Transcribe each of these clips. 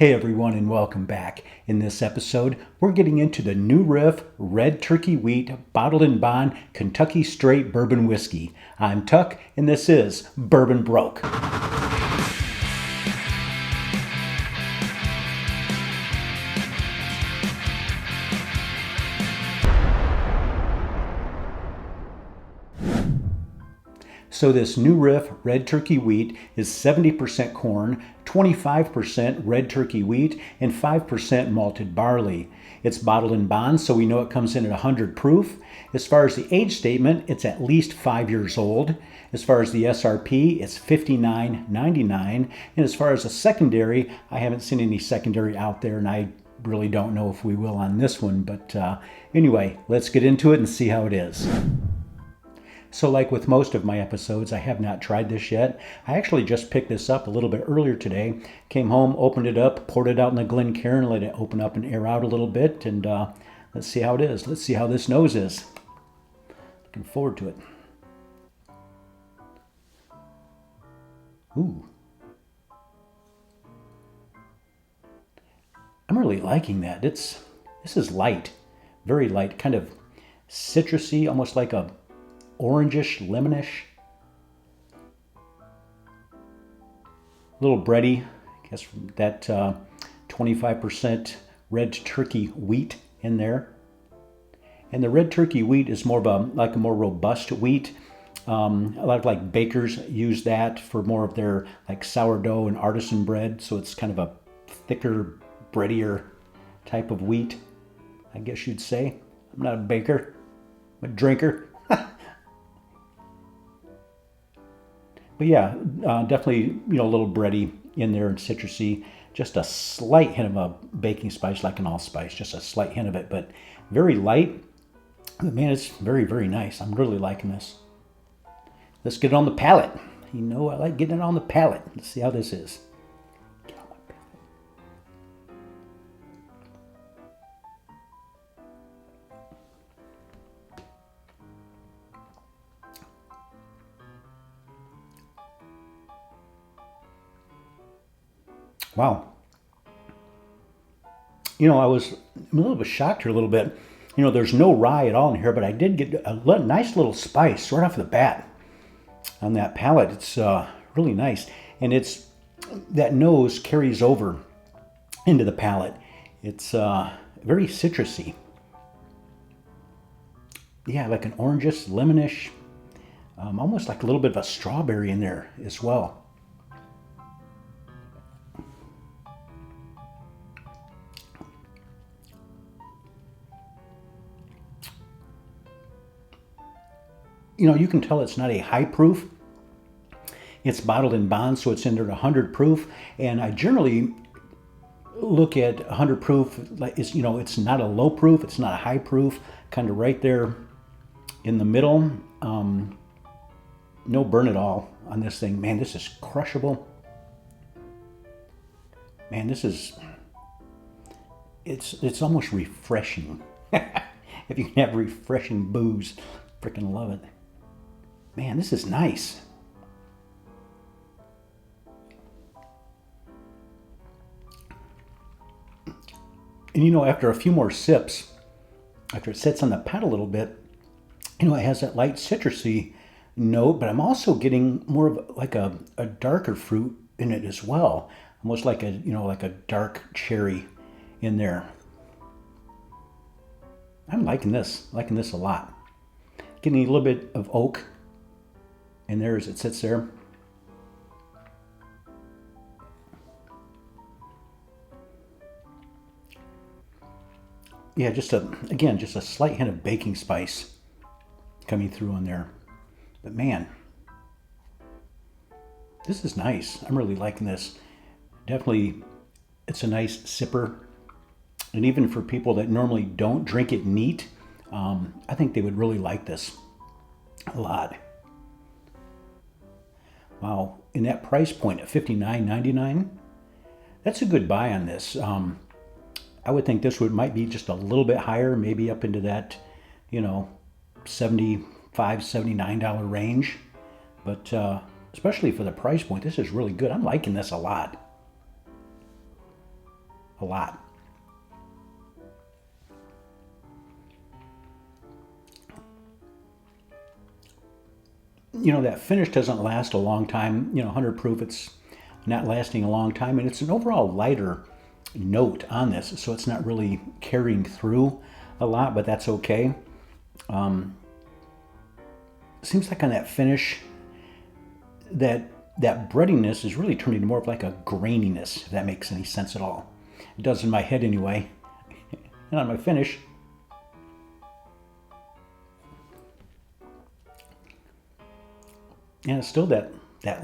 Hey everyone, and welcome back. In this episode, we're getting into the new Riff Red Turkey Wheat Bottled in Bond Kentucky Straight Bourbon Whiskey. I'm Tuck, and this is Bourbon Broke. So this new Riff Red Turkey Wheat is 70% corn, 25% red turkey wheat, and 5% malted barley. It's bottled in bond, so we know it comes in at 100 proof. As far as the age statement, it's at least 5 years old. As far as the SRP, it's $59.99. And as far as the secondary, I haven't seen any secondary out there, and I really don't know if we will on this one. But anyway, let's get into it and see how it is. So like with most of my episodes, I have not tried this yet. I actually just picked this up a little bit earlier today. Came home, opened it up, poured it out in the Glencairn, let it open up and air out a little bit, and let's see how it is. Let's see how this nose is. Looking forward to it. Ooh. I'm really liking that. This is light, very light, kind of citrusy, almost like a orangish, lemonish, a little bready. I guess that 25% red turkey wheat in there. And the red turkey wheat is more of a more robust wheat. A lot of like bakers use that for more of their like sourdough and artisan bread. So it's kind of a thicker, breadier type of wheat, I guess you'd say. I'm not a baker, I'm a drinker. But yeah, definitely, a little bready in there and citrusy. Just a slight hint of a baking spice, like an allspice, just a slight hint of it, but very light. But man, it's very, very nice. I'm really liking this. Let's get it on the palate. I like getting it on the palate. Let's see how this is. Get on my palate. Wow. I was a little bit shocked here a little bit. There's no rye at all in here, but I did get a nice little spice right off the bat on that palate. It's really nice. And that nose carries over into the palate. It's very citrusy. Yeah, like an orangish, lemonish, almost like a little bit of a strawberry in there as well. You can tell it's not a high proof. It's bottled in bond, so it's under 100 proof. And I generally look at 100 proof, like it's not a low proof, it's not a high proof, kind of right there in the middle. No burn at all on this thing. Man, this is crushable. Man, it's almost refreshing. If you can have refreshing booze, freaking love it. Man, this is nice. And after a few more sips, after it sits on the palate a little bit, it has that light citrusy note, but I'm also getting more of like a darker fruit in it as well. Almost like like a dark cherry in there. I'm liking this a lot. Getting a little bit of oak in there as it sits there. Yeah, just a slight hint of baking spice coming through on there. But man, this is nice. I'm really liking this. Definitely, it's a nice sipper. And even for people that normally don't drink it neat, I think they would really like this a lot. Wow, in that price point at $59.99, that's a good buy on this. I would think this might be just a little bit higher, maybe up into that, $75, $79 range. But especially for the price point, this is really good. I'm liking this a lot. a lot. You know, that finish doesn't last a long time. You know, 100 proof, it's not lasting a long time, and it's an overall lighter note on this, so it's not really carrying through a lot, but that's okay. Seems like on that finish, that breadiness is really turning more of like a graininess, if that makes any sense at all. It does in my head anyway. And on my finish, and it's still that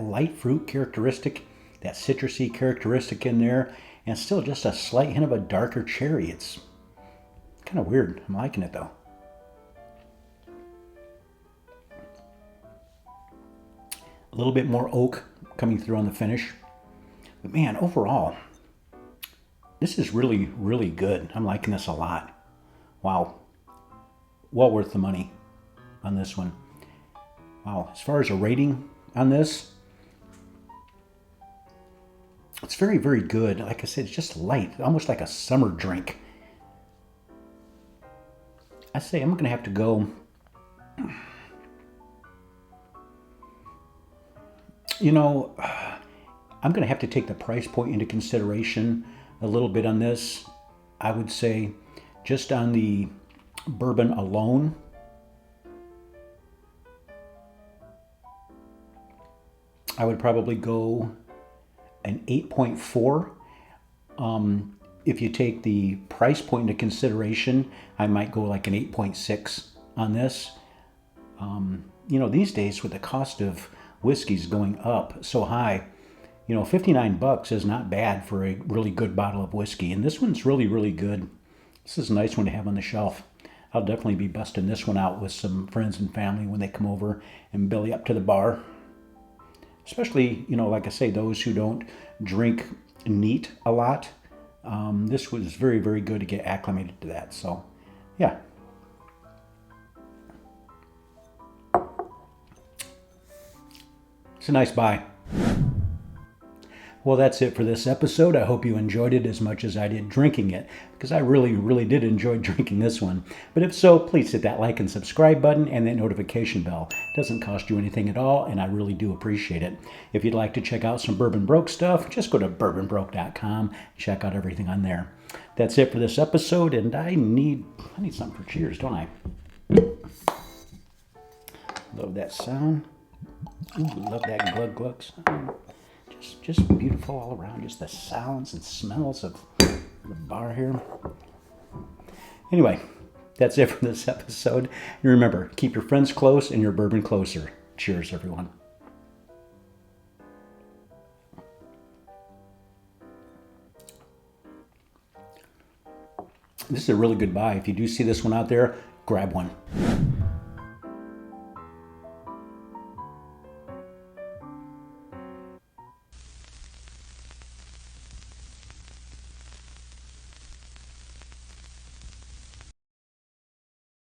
light fruit characteristic, that citrusy characteristic in there, and still just a slight hint of a darker cherry. It's kind of weird. I'm liking it though. A little bit more oak coming through on the finish. But man, overall, this is really, really good. I'm liking this a lot. Wow. Well worth the money on this one. Wow. As far as a rating on this, it's very, very good. Like I said, it's just light, almost like a summer drink. I say I'm going to have to go, you know, I'm going to have to take the price point into consideration a little bit on this. I would say just on the bourbon alone, I would probably go an 8.4. If you take the price point into consideration, I might go like an 8.6 on this. You know, these days with the cost of whiskeys going up so high, you know, $59 is not bad for a really good bottle of whiskey. And this one's really, really good. This is a nice one to have on the shelf. I'll definitely be busting this one out with some friends and family when they come over and belly up to the bar. Especially, you know, like I say, those who don't drink neat a lot. This was very, very good to get acclimated to that. So, yeah. It's a nice buy. Well, that's it for this episode. I hope you enjoyed it as much as I did drinking it, because I really, really did enjoy drinking this one. But if so, please hit that like and subscribe button and that notification bell. It doesn't cost you anything at all, and I really do appreciate it. If you'd like to check out some Bourbon Broke stuff, just go to bourbonbroke.com. Check out everything on there. That's it for this episode, and I need something for cheers, don't I? Love that sound. Ooh, love that glug glug sound. Just beautiful all around. Just the sounds and smells of the bar here. Anyway, that's it for this episode. And remember, keep your friends close and your bourbon closer. Cheers, everyone. This is a really good buy. If you do see this one out there, grab one.